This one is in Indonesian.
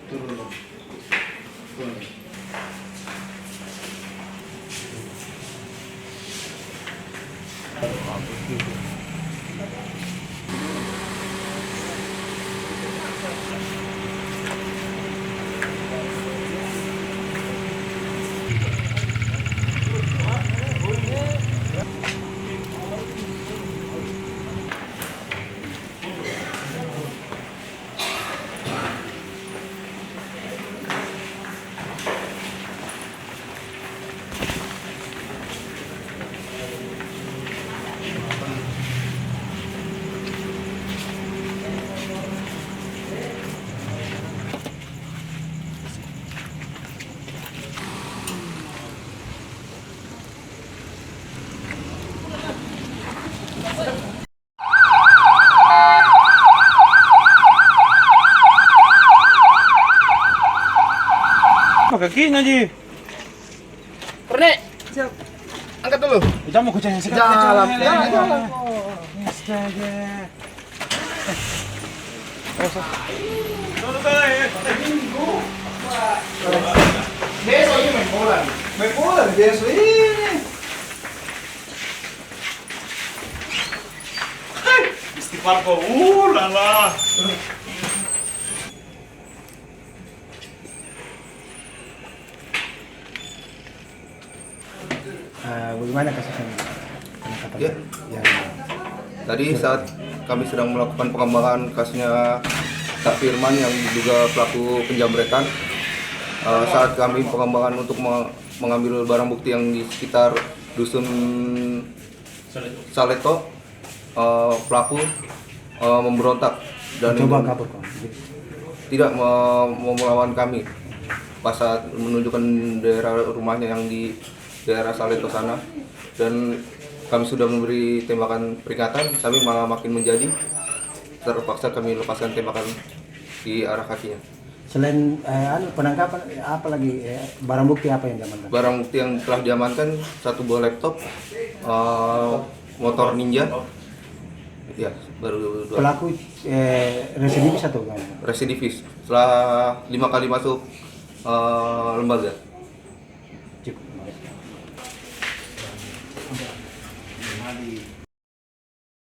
Turun. Turun. Apa kakinya, Ji? Pernik. Siap. Angkat dulu. Kita mau kucingin sekali. Jalan. Astaga. Besok ini main bola. Main bola besok ini. Istighfar kau, lala. Bagaimana kasusnya? Ya, tadi saat kami sedang melakukan pengembangan kasusnya Kak Firman yang diduga pelaku penjamretan, saat kami pengembangan untuk mengambil barang bukti yang di sekitar dusun Saleto, pelaku memberontak dan Coba kabur kau. tidak mau melawan kami. Pas saat menunjukkan daerah rumahnya yang di daerah Saleto sana, dan kami sudah memberi tembakan peringatan, tapi malah makin menjadi. Terpaksa kami lepaskan tembakan di arah kakinya. Selain penangkapan, apa lagi barang bukti apa yang diamankan? Barang bukti yang telah diamankan, satu buah laptop, motor ninja, ya baru dua. Pelaku residivis atau gimana? Residivis setelah 5 kali masuk lembaga.